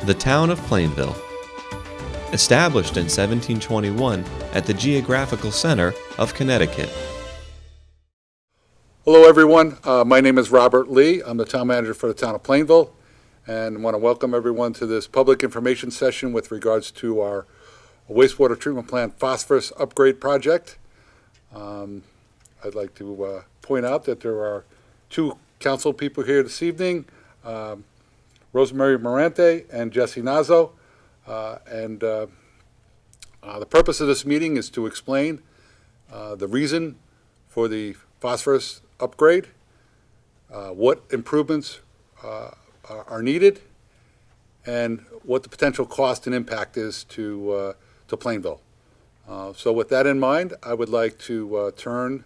The town of Plainville. Established in 1721 at the geographical center of Connecticut. Hello everyone, my name is Robert Lee. I'm the town manager for the town of Plainville, and want to welcome everyone to this public information session with regards to our wastewater treatment plant phosphorus upgrade project. I'd like to point out that there are two council people here this evening, Rosemary Morante and Jesse Nazo. The purpose of this meeting is to explain the reason for the phosphorus upgrade, what improvements are needed, and what the potential cost and impact is to Plainville. So with that in mind, I would like to turn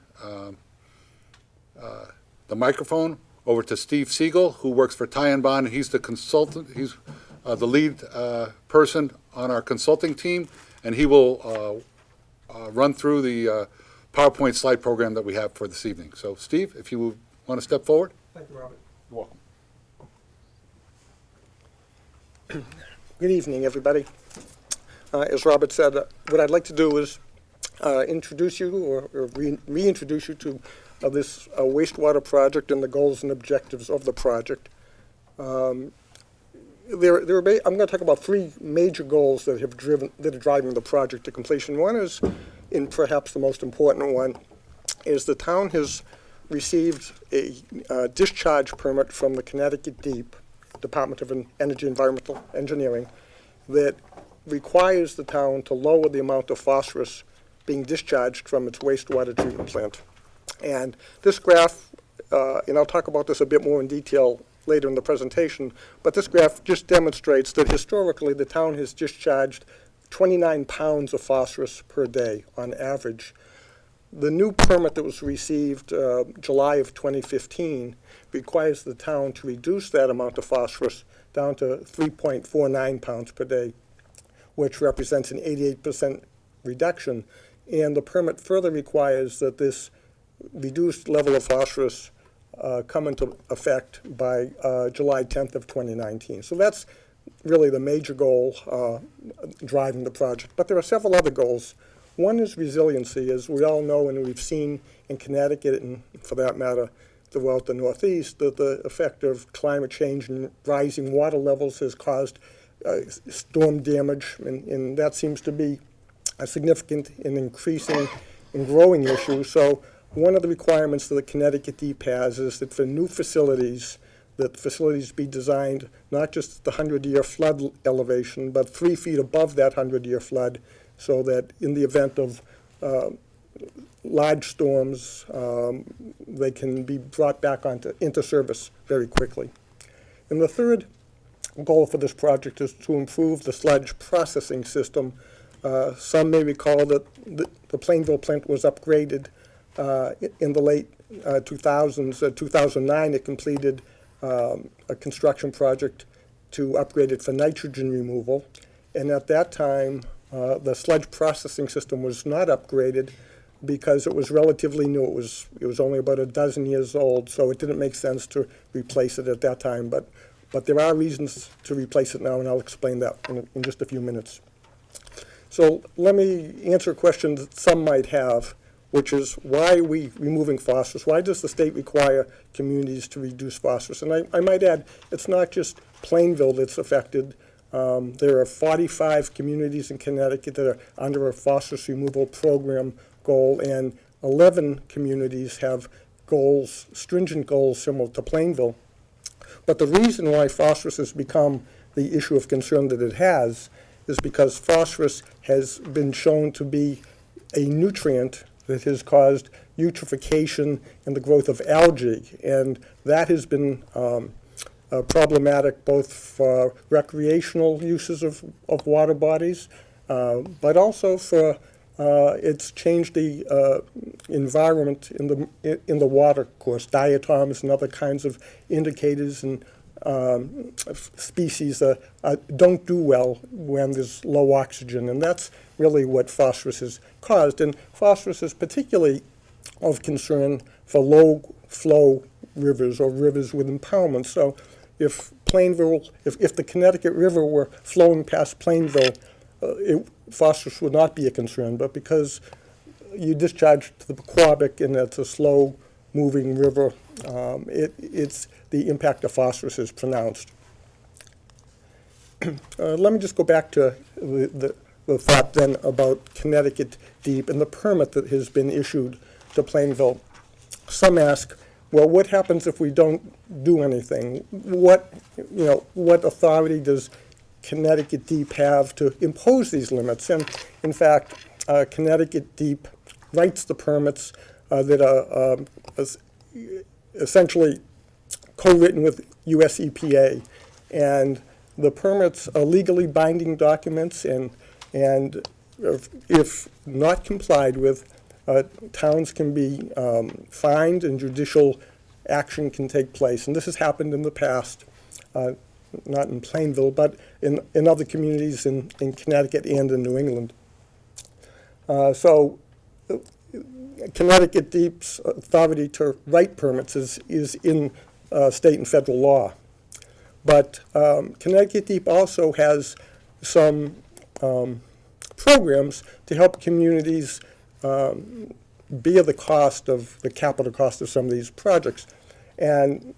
the microphone over to Steve Siegel, who works for Ty & Bond. He's the consultant. He's the lead person on our consulting team, and he will run through the PowerPoint slide program that we have for this evening. So, Steve, if you want to step forward. Thank you, Robert. You're welcome. Good evening, everybody. As Robert said, what I'd like to do is introduce you or reintroduce you to this wastewater project and the goals and objectives of the project. I'm going to talk about three major goals that are driving the project to completion. One is, and perhaps the most important one, is the town has received a discharge permit from the Connecticut DEEP, Department of Energy Environmental Engineering, that requires the town to lower the amount of phosphorus being discharged from its wastewater treatment plant. And this graph, and I'll talk about this a bit more in detail later in the presentation, but this graph just demonstrates that historically the town has discharged 29 pounds of phosphorus per day on average. The new permit that was received July of 2015 requires the town to reduce that amount of phosphorus down to 3.49 pounds per day, which represents an 88% reduction. And the permit further requires that this reduced level of phosphorus come into effect by July 10th of 2019. So that's really the major goal driving the project. But there are several other goals. One is resiliency. As we all know and we've seen in Connecticut and, for that matter, throughout the Northeast, that the effect of climate change and rising water levels has caused storm damage, and that seems to be a significant and increasing and growing issue. So one of the requirements that the Connecticut DEEP has is that for new facilities, that facilities be designed not just at the 100-year flood elevation, but 3 feet above that 100-year flood, so that in the event of large storms, they can be brought back into service very quickly. And the third goal for this project is to improve the sludge processing system. Some may recall that the Plainville plant was upgraded in the late 2000s. 2009, it completed a construction project to upgrade it for nitrogen removal. And at that time, the sludge processing system was not upgraded because it was relatively new. It was only about a dozen years old, so it didn't make sense to replace it at that time. But there are reasons to replace it now, and I'll explain that in just a few minutes. So let me answer a question that some might have, which is, why are we removing phosphorus? Why does the state require communities to reduce phosphorus? And I might add, it's not just Plainville that's affected. There are 45 communities in Connecticut that are under a phosphorus removal program goal, and 11 communities have goals, stringent goals similar to Plainville. But the reason why phosphorus has become the issue of concern that it has is because phosphorus has been shown to be a nutrient that has caused eutrophication and the growth of algae. And that has been problematic both for recreational uses of water bodies, but also for it's changed the environment in the water course. Diatoms and other kinds of indicators and species don't do well when there's low oxygen, and that's really what phosphorus has caused. And phosphorus is particularly of concern for low flow rivers or rivers with impoundment. So if Plainville, if the Connecticut River were flowing past Plainville, phosphorus would not be a concern. But because you discharge to the Pequabic and it's a slow-moving river, it's the impact of phosphorus is pronounced. Let me just go back to the thought then about Connecticut Deep and the permit that has been issued to Plainville. Some ask, well, what happens if we don't do anything? What authority does Connecticut Deep have to impose these limits? And in fact, Connecticut Deep writes the permits that are essentially co-written with US EPA. And the permits are legally binding documents, and if not complied with, towns can be fined and judicial action can take place. And this has happened in the past, not in Plainville, but in other communities in Connecticut and in New England. So Connecticut Deep's authority to write permits is in state and federal law. But Connecticut Deep also has some programs to help communities bear the capital cost of some of these projects. And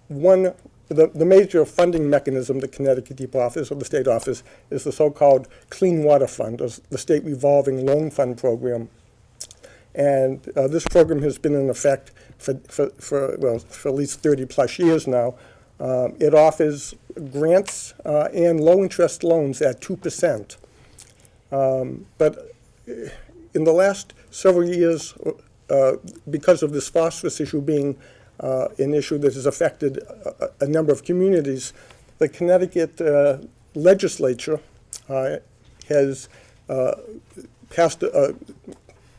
the major funding mechanism that Connecticut Deep offers, or the state offers, is the so-called Clean Water Fund, the state revolving loan fund program. And this program has been in effect for at least 30-plus years now. It offers grants and low-interest loans at 2%. But in the last several years, because of this phosphorus issue being an issue that has affected a number of communities, the Connecticut legislature has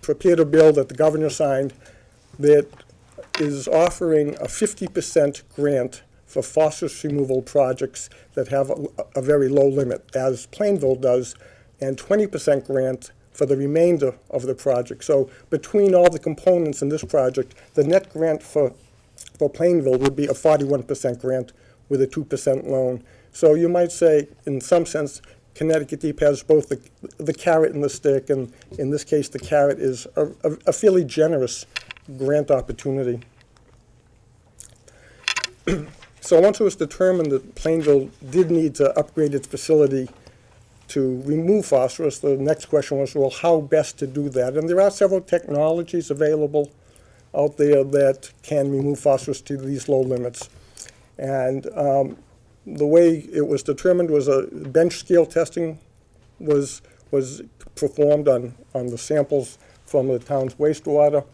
prepared a bill that the governor signed that is offering a 50% grant for phosphorus removal projects that have a very low limit, as Plainville does, and 20% grant for the remainder of the project. So between all the components in this project, the net grant for Plainville would be a 41% grant with a 2% loan. So you might say, in some sense, Connecticut Deep has both the carrot and the stick, and in this case, the carrot is a fairly generous grant opportunity. So once it was determined that Plainville did need to upgrade its facility to remove phosphorus, the next question was, well, how best to do that? And there are several technologies available out there that can remove phosphorus to these low limits. And the way it was determined was a bench scale testing was performed on the samples from the town's wastewater.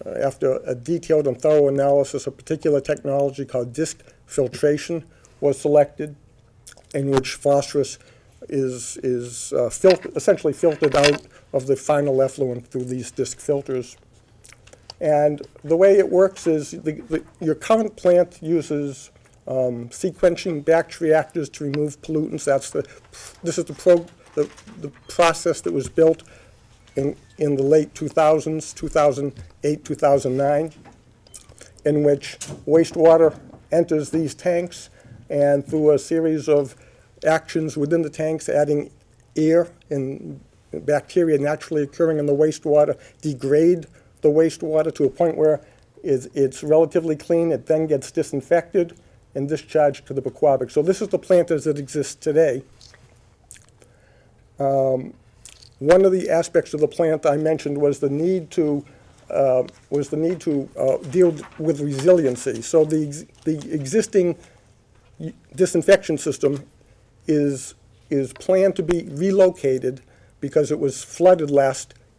After a detailed and thorough analysis, a particular technology called disk filtration was selected, in which phosphorus is essentially filtered out of the final effluent through these disk filters. And the way it works is your current plant uses sequencing batch reactors to remove pollutants. This is the process that was built in the late 2000s, 2008, 2009, in which wastewater enters these tanks, and through a series of actions within the tanks, adding air and bacteria naturally occurring in the wastewater, degrade the wastewater to a point where it's relatively clean. It then gets disinfected and discharged to the Pequabic. So this is the plant as it exists today. One of the aspects of the plant I mentioned was the need to deal with resiliency. So the existing disinfection system is planned to be relocated because it was flooded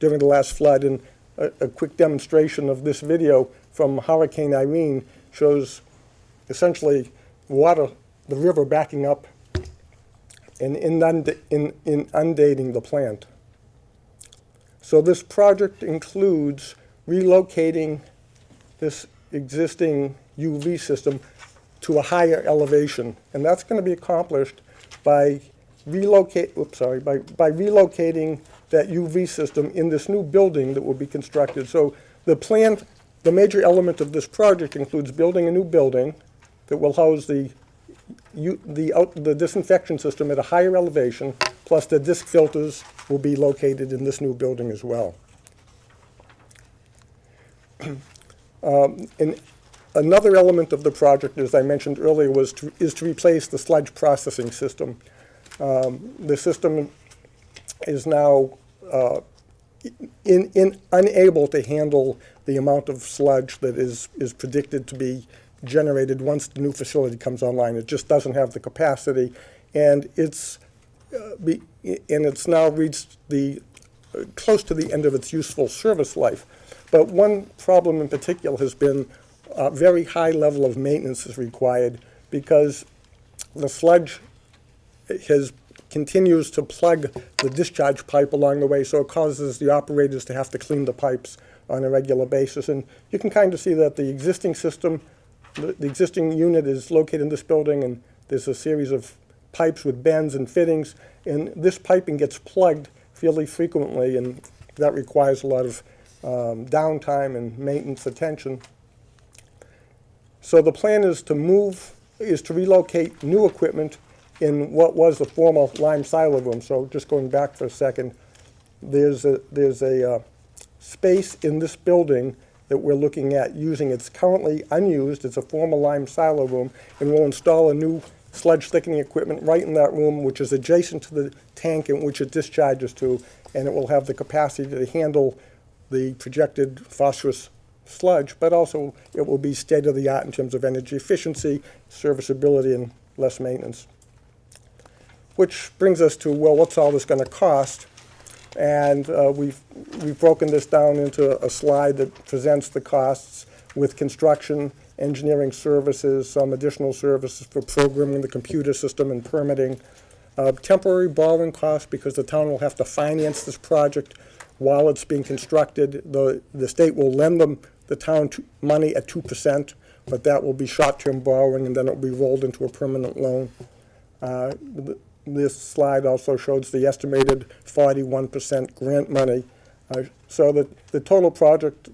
during the last flood. And a quick demonstration of this video from Hurricane Irene shows essentially the river backing up and inundating the plant. So this project includes relocating this existing UV system to a higher elevation, and that's going to be accomplished by relocating that UV system in this new building that will be constructed. So the major element of this project includes building a new building that will house the the disinfection system at a higher elevation, plus the disc filters will be located in this new building as well. And another element of the project, as I mentioned earlier, is to replace the sludge processing system. The system is now unable to handle the amount of sludge that is predicted to be generated once the new facility comes online. It just doesn't have the capacity, and it's now reached close to the end of its useful service life. But one problem in particular has been a very high level of maintenance is required because the sludge continues to plug the discharge pipe along the way, so it causes the operators to have to clean the pipes on a regular basis. And you can kind of see that the existing system, the existing unit is located in this building, and there's a series of pipes with bends and fittings, and this piping gets plugged fairly frequently, and that requires a lot of downtime and maintenance attention. So the plan is to relocate new equipment in what was the former lime silo room. So just going back for a second, there's a space in this building that we're looking at using. It's currently unused. It's a former lime silo room, and we'll install a new sludge thickening equipment right in that room, which is adjacent to the tank in which it discharges to, and it will have the capacity to handle the projected phosphorus sludge, but also it will be state-of-the-art in terms of energy efficiency, serviceability, and less maintenance. Which brings us to, well, what's all this going to cost? And we've broken this down into a slide that presents the costs with construction, engineering services, some additional services for programming the computer system and permitting, temporary borrowing costs because the town will have to finance this project while it's being constructed. The state will lend the town money at 2%, but that will be short-term borrowing, and then it will be rolled into a permanent loan. This slide also shows the estimated 41% grant money. So that the total project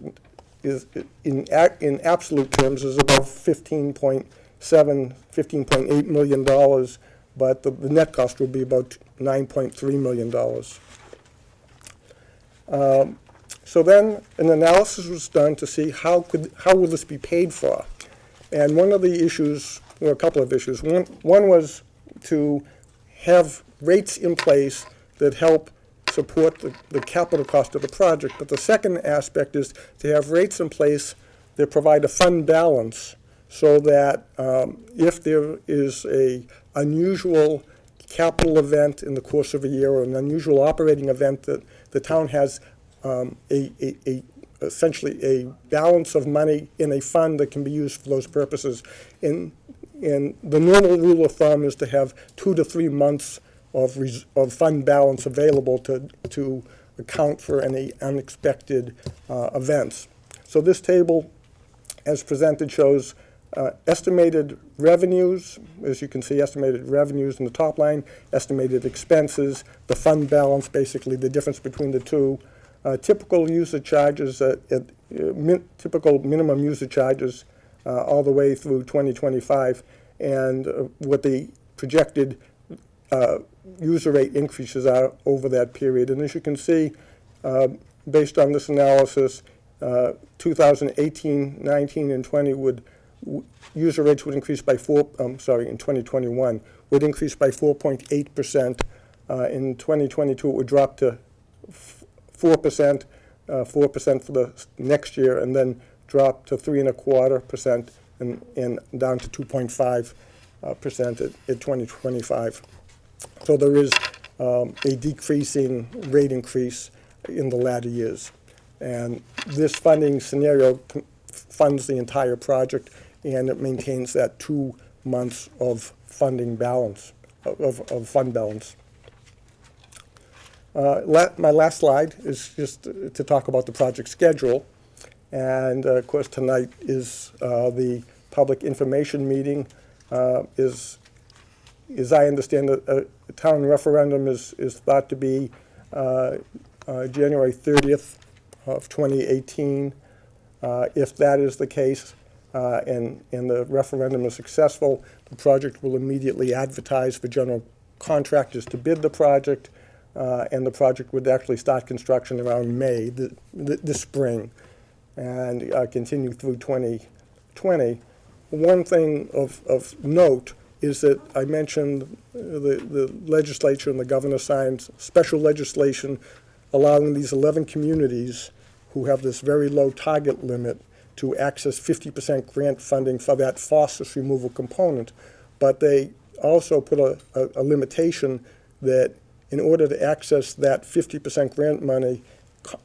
is, in absolute terms, is about $15.8 million, but the net cost will be about $9.3 million. So then an analysis was done to see how will this be paid for. And one of the issues, well, a couple of issues. One was to have rates in place that help support the capital cost of the project. But the second aspect is to have rates in place that provide a fund balance so that if there is an unusual capital event in the course of a year or an unusual operating event, that the town has essentially a balance of money in a fund that can be used for those purposes. And the normal rule of thumb is to have 2 to 3 months of fund balance available to account for any unexpected events. So this table, as presented, shows estimated revenues. As you can see, estimated revenues in the top line, estimated expenses, the fund balance, basically the difference between the two, typical user charges, typical minimum user charges all the way through 2025, and what the projected user rate increases are over that period. And as you can see, based on this analysis, 2018, 19, and 20 user rates would increase by in 2021 would increase by 4.8%. In 2022, it would drop to 4%, 4% for the next year, and then drop to 3.25% and down to 2.5% at 2025. So there is a decreasing rate increase in the latter years. And this funding scenario funds the entire project, and it maintains that 2 months of funding balance, of fund balance. My last slide is just to talk about the project schedule. And of course, tonight is the public information meeting. As I understand it, a town referendum is thought to be January 30th of 2018. If that is the case, and the referendum is successful, the project will immediately advertise for general contractors to bid the project, and the project would actually start construction around May, this spring, and continue through 2020. One thing of note is that I mentioned the legislature and the governor signed special legislation allowing these 11 communities who have this very low target limit to access 50% grant funding for that phosphorus removal component. But they also put a limitation that in order to access that 50% grant money,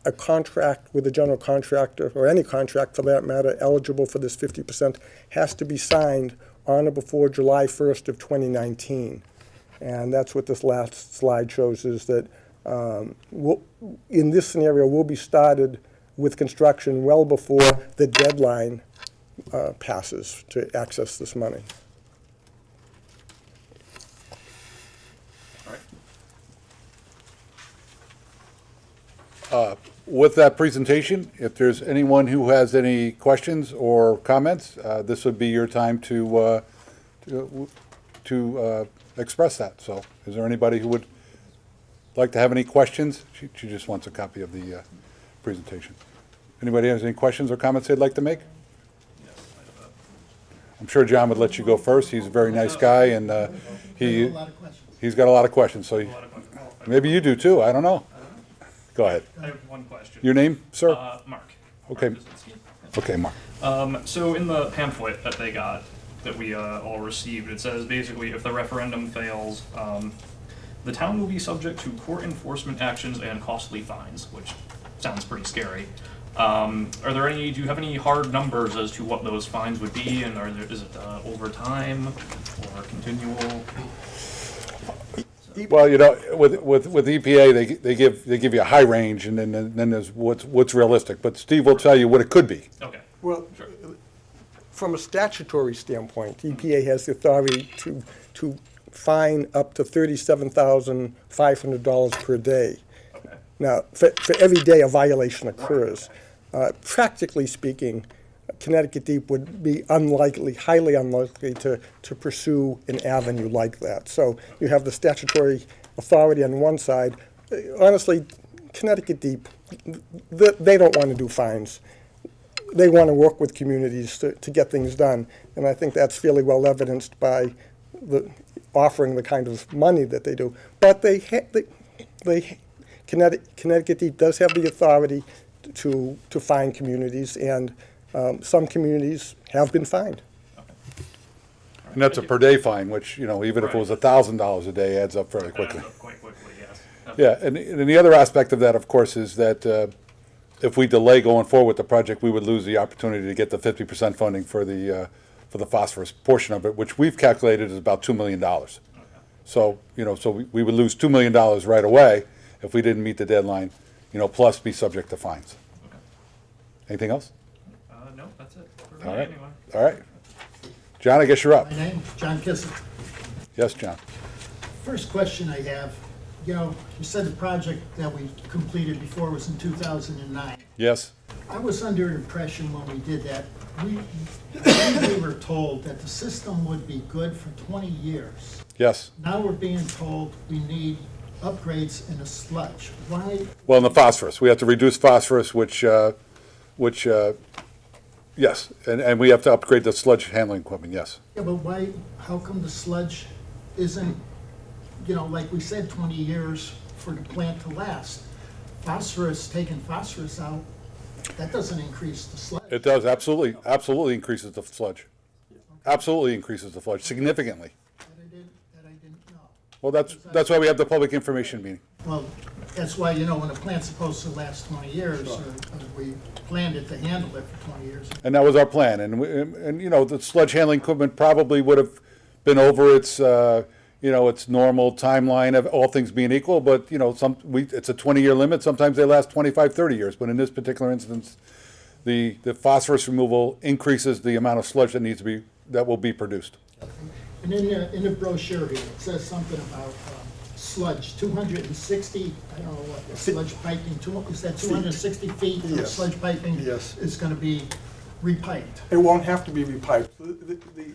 a contract with a general contractor, or any contract for that matter, eligible for this 50%, has to be signed on or before July 1st of 2019. And that's what this last slide shows, is that in this scenario, we'll be started with construction well before the deadline passes to access this money. With that presentation, if there's anyone who has any questions or comments, this would be your time to express that. So is there anybody who would like to have any questions? She just wants a copy of the presentation. Anybody has any questions or comments they'd like to make? I'm sure John would let you go first. He's a very nice guy, and he's got a lot of questions. So maybe you do too. I don't know. Go ahead. I have one question. Your name, sir? Mark. Okay. Mark Brzezinski. Okay, Mark. So in the pamphlet that they got, that we all received, it says basically if the referendum fails, the town will be subject to court enforcement actions and costly fines, which sounds pretty scary. Do you have any hard numbers as to what those fines would be, and is it over time or continual? Well, you know, with EPA, they give you a high range, and then there's what's realistic. But Steve will tell you what it could be. Okay. Well, from a statutory standpoint, EPA has the authority to fine up to $37,500 per day. Okay. Now, for every day a violation occurs. Practically speaking, Connecticut Deep would be highly unlikely to pursue an avenue like that. So you have the statutory authority on one side. Honestly, Connecticut Deep, they don't want to do fines. They want to work with communities to get things done. And I think that's fairly well evidenced by offering the kind of money that they do. But Connecticut Deep does have the authority to fine communities, and some communities have been fined. And that's a per day fine, which, you know, even if it was $1,000 a day, adds up fairly quickly. Adds up quite quickly, yes. Yeah, and the other aspect of that, of course, is that if we delay going forward with the project, we would lose the opportunity to get the 50% funding for the phosphorus portion of it, which we've calculated is about $2 million. Okay. So, you know, we would lose $2 million right away if we didn't meet the deadline, you know, plus be subject to fines. Okay. Anything else? No, that's it. For All me, right. anyway. All right. John, I guess you're up. My name is John Kissick. Yes, John. First question I have, you know, you said the project that we completed before was in 2009. Yes. I was under the impression when we did that, we were told that the system would be good for 20 years. Yes. Now we're being told we need upgrades in a sludge. Why? Well, in the phosphorus, we have to reduce phosphorus, which yes, and we have to upgrade the sludge handling equipment, yes. Yeah, but why, how come the sludge isn't, you know, like we said, 20 years for the plant to last? Phosphorus, taking phosphorus out, that doesn't increase the sludge. It does, absolutely increases the sludge. Absolutely increases the sludge significantly. That I didn't know. Well, that's why we have the public information meeting. Well, that's why, you know, when a plant's supposed to last 20 years, or we planned it to handle it for 20 years. And that was our plan, and you know, the sludge handling equipment probably would have been over its its normal timeline of all things being equal, but you know, it's a 20-year limit. Sometimes they last 25, 30 years, but in this particular instance, the phosphorus removal increases the amount of sludge that will be produced. And in the brochure here, it says something about sludge, 260, I don't know what, sludge piping, is that 260 feet of Yes. sludge piping? Yes. Is gonna be repiped. It won't have to be repiped.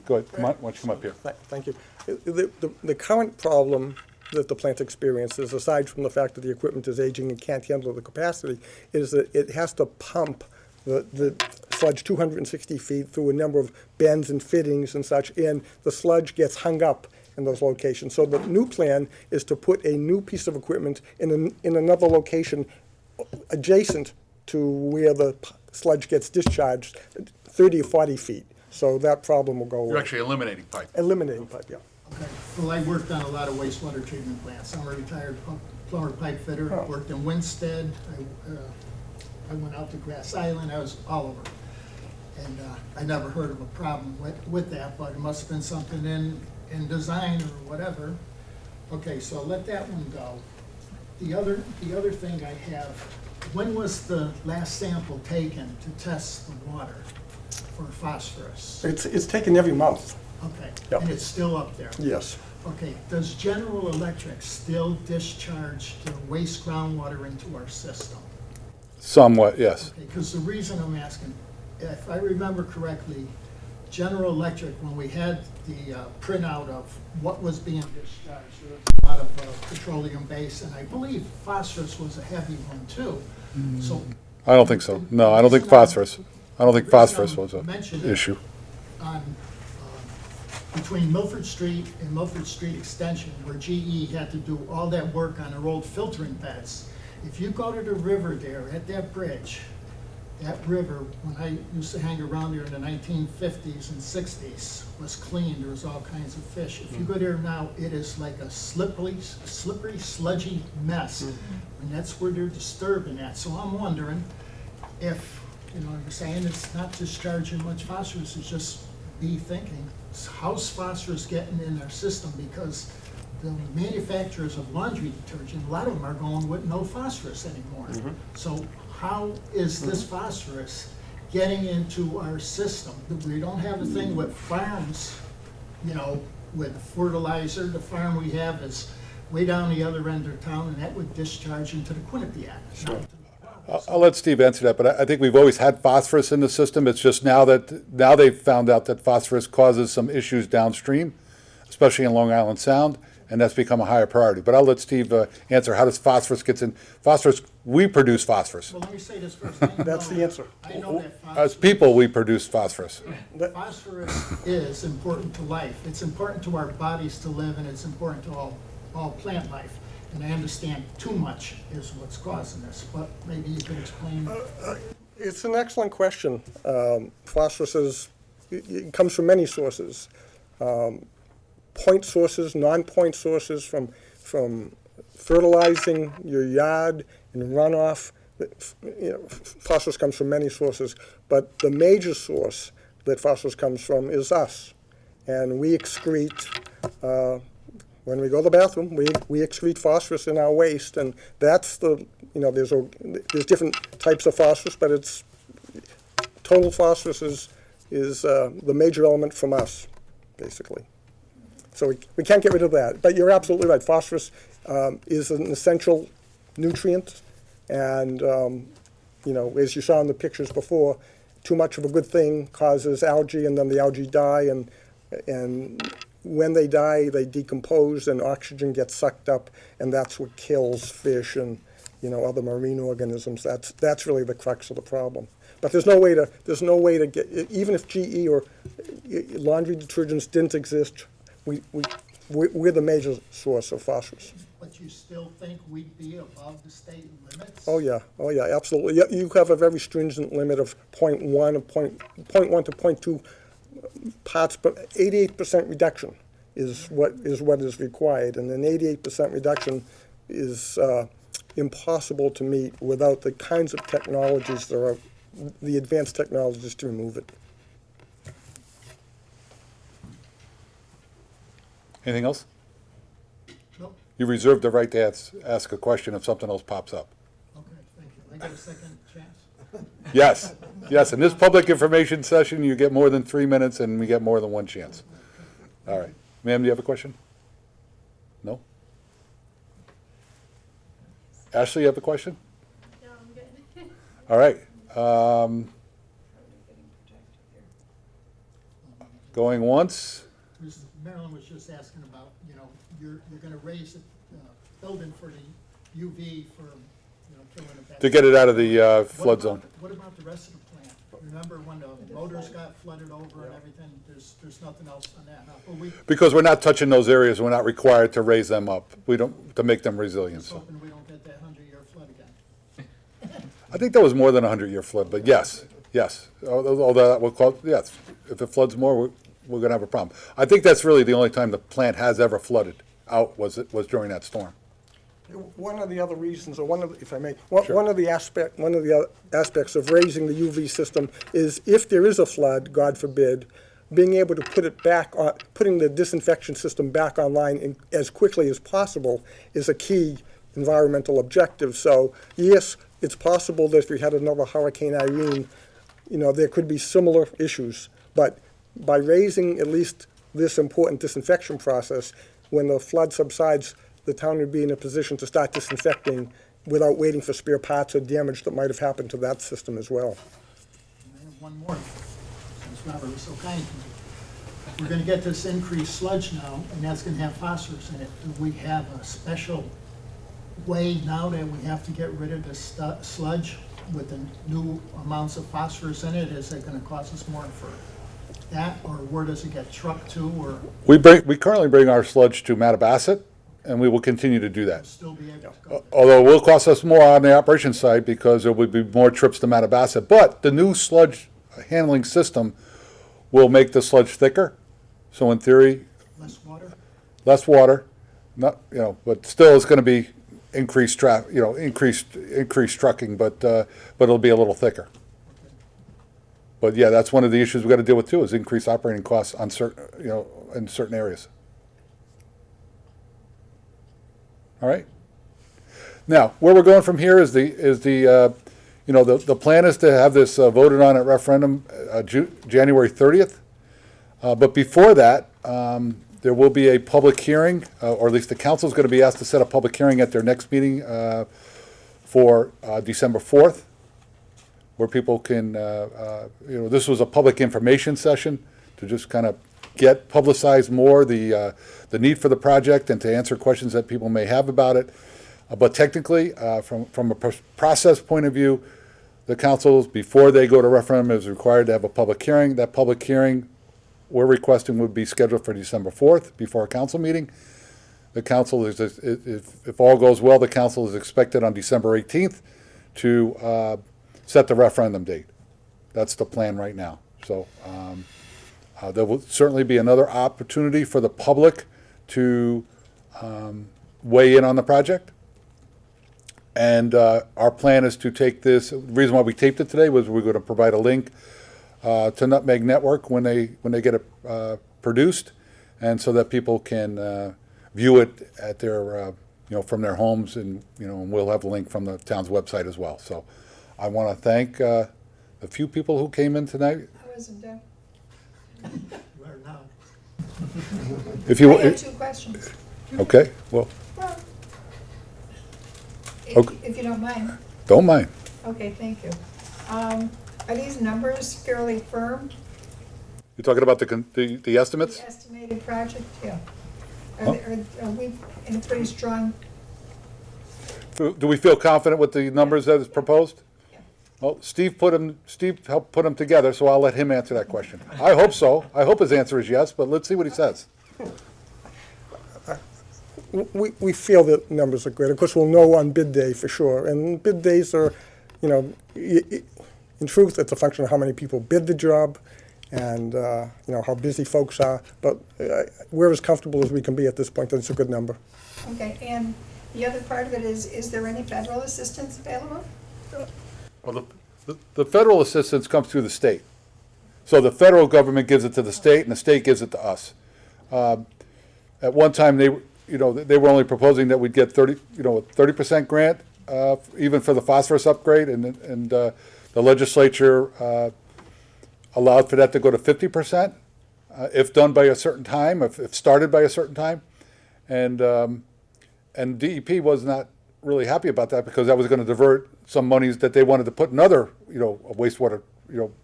Go ahead, come on, why don't you come up here? Thank you. The current problem that the plant experiences, aside from the fact that the equipment is aging and can't handle the capacity, is that it has to pump the sludge 260 feet through a number of bends and fittings and such, and the sludge gets hung up in those locations. So the new plan is to put a new piece of equipment in another location adjacent to where the sludge gets discharged, 30 or 40 feet. So that problem will go away. You're actually eliminating pipe. Eliminating pipe, yeah. Okay. Well, I worked on a lot of wastewater treatment plants. I'm a retired plumber pipe fitter. Oh. Worked in Winstead. I went out to Grass Island. I was all over. And I never heard of a problem with that, but it must have been something in design or whatever. Okay, so let that one go. The other thing I have, when was the last sample taken to test the water for phosphorus? It's taken every month, Okay, Yep. and it's still up there? yes. Okay, does General Electric still discharge the waste groundwater into our system? Somewhat, yes. Okay, because the reason I'm asking, if I remember correctly, General Electric, when we had the printout of what was being discharged, there was a lot of petroleum base, and I believe phosphorus was a heavy one too. So I don't think so. No, I don't think phosphorus. I don't think phosphorus was an issue. on, between Milford Street and Milford Street Extension, where GE had to do all that work on their old filtering beds. If you go to the river there, at that bridge, that river, when I used to hang around there in the 1950s and 60s, was clean. There was all kinds of fish. If you go there now, it is like a slippery, sludgy mess. And that's where they're disturbing at. So I'm wondering if, you're saying it's not discharging much phosphorus, it's just be thinking, how's phosphorus getting in our system? Because the manufacturers of laundry detergent, a lot of them are going with no phosphorus anymore. So how is this phosphorus getting into our system? We don't have a thing with farms, with fertilizer. The farm we have is way down the other end of town, and that would discharge into the Quinnipiac. Sure. I'll let Steve answer that, but I think we've always had phosphorus in the system. It's just now they've found out that phosphorus causes some issues downstream, especially in Long Island Sound, and that's become a higher priority. But I'll let Steve answer how does phosphorus get in. Phosphorus, we produce phosphorus. Well, let me say this first. That's the answer. I know that As people, we produce phosphorus. phosphorus is important to life. It's important to our bodies to live, and it's important to all plant life. And I understand too much is what's causing this, but maybe you can explain. It's an excellent question. Phosphorus it comes from many sources. Point sources, non-point sources from fertilizing your yard and runoff. Phosphorus comes from many sources, but the major source that phosphorus comes from is us. And we excrete, when we go to the bathroom, we excrete phosphorus in our waste, and that's there's different types of phosphorus, but it's total phosphorus is the major element from us, basically. So we can't get rid of that. But you're absolutely right. Phosphorus is an essential nutrient, and as you saw in the pictures before, too much of a good thing causes algae, and then the algae die, and when they die, they decompose, and oxygen gets sucked up, and that's what kills fish and other marine organisms. That's really the crux of the problem. But there's no way to get, even if GE or laundry detergents didn't exist, we're the major source of phosphorus. But you still think we'd be above the state limits? Oh yeah, absolutely. Yeah, you have a very stringent limit of 0.1 to 0.2 parts, but 88% reduction is what is required, and an 88% reduction is impossible to meet without the kinds of technologies that are the advanced technologies to remove it. Anything else? Nope. You reserve the right to ask a question if something else pops up. Okay, thank you. I get a second chance? Yes. In this public information session, you get more than 3 minutes, and we get more than one chance. All right. Ma'am, do you have a question? No? Ashley, you have a question? No, I'm good. All right. Going once? Marilyn was just asking about, you're gonna raise the building for the UV for, killing the bad. To get it out of the flood zone. What about the rest of the plant? Remember when the motors got flooded over and everything? There's nothing else on that, huh? Well, Because we're not touching those areas, we're not required to raise them up. We don't, to make them resilient. just So hoping we don't get that 100-year flood again. I think that was more than a 100-year flood, but yes. Although that will cause, yes, if it floods more, we're gonna have a problem. I think that's really the only time the plant has ever flooded out was during that storm. One of the other reasons, if I may, Sure. one of the other aspects of raising the UV system is if there is a flood, God forbid, being able to put it back on, putting the disinfection system back online as quickly as possible is a key environmental objective. So yes, it's possible that if we had another Hurricane Irene, there could be similar issues. But by raising at least this important disinfection process, when the flood subsides, the town would be in a position to start disinfecting without waiting for spare parts or damage that might have happened to that system as well. And I have one more, since Robert was so kind to me. If we're gonna get this increased sludge now, and that's gonna have phosphorus in it, do we have a special way now that we have to get rid of the sludge with the new amounts of phosphorus in it? Is it gonna cost us more for that, or where does it get trucked to, or We currently bring our sludge to Mattabasset, and we will continue to do that. still be able to go? Although it will cost us more on the operations side because there would be more trips to Mattabasset. But the new sludge handling system will make the sludge thicker. So in theory, Less water? less water, but still it's gonna be increased increased trucking, but it'll be a little thicker. But yeah, that's one of the issues we've got to deal with too, is increased operating costs on in certain areas. All right. Now, where we're going from here is the plan is to have this voted on at referendum January 30th. But before that, there will be a public hearing, or at least the council is going to be asked to set a public hearing at their next meeting for December 4th, where people can, this was a public information session to just kind of publicize more the need for the project and to answer questions that people may have about it. But technically, from a process point of view, the councils, before they go to referendum, is required to have a public hearing. That public hearing we're requesting would be scheduled for December 4th before a council meeting. The council is, if all goes well, the council is expected on December 18th to set the referendum date. That's the plan right now. So there will certainly be another opportunity for the public to weigh in on the project. And our plan is to take this, the reason why we taped it today was we're going to provide a link to Nutmeg Network when they get it produced, and so that people can view it at their from their homes, and and we'll have a link from the town's website as well. So I want to thank the few people who came in tonight. I wasn't there. You are now. If you I have two questions. okay, well, Well, Okay. if you don't mind. don't mind. Okay, thank you. Are these numbers fairly firm? You're talking about the estimates? The estimated project, yeah. Huh? Are we in a pretty strong, Do we feel confident with the numbers that is proposed? Yeah. Well, Steve helped put them together, so I'll let him answer that question. I hope so. I hope his answer is yes, but let's see what he says. We feel that numbers are good. Of course, we'll know on bid day for sure. And bid days are, in truth, it's a function of how many people bid the job and, how busy folks are. But we're as comfortable as we can be at this point that it's a good number. okay, and the other part of it is there any federal assistance available? Well, the federal assistance comes through the state. So the federal government gives it to the state, and the state gives it to us. At one time, they were only proposing that we'd get 30% grant, even for the phosphorus upgrade, and the legislature allowed for that to go to 50%, if done by a certain time, if started by a certain time, and DEP was not really happy about that because that was going to divert some monies that they wanted to put in other wastewater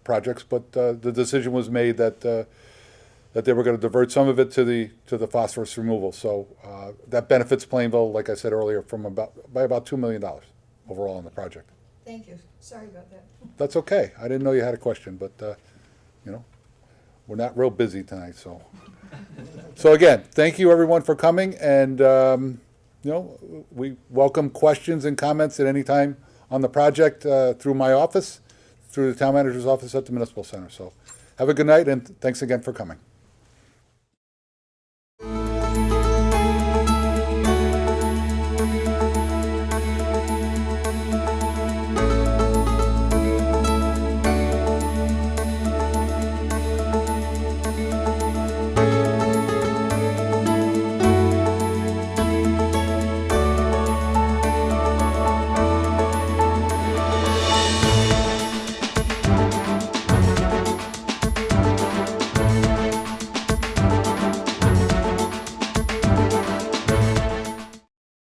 projects. But the decision was made that that they were going to divert some of it to the phosphorus removal. So that benefits Plainville, like I said earlier, by about $2 million overall on the project. Thank you. Sorry about that. That's okay. I didn't know you had a question, but we're not real busy tonight, so. So again, thank you everyone for coming, and we welcome questions and comments at any time on the project through my office, through the town manager's office at the municipal center. So have a good night, and thanks again for coming.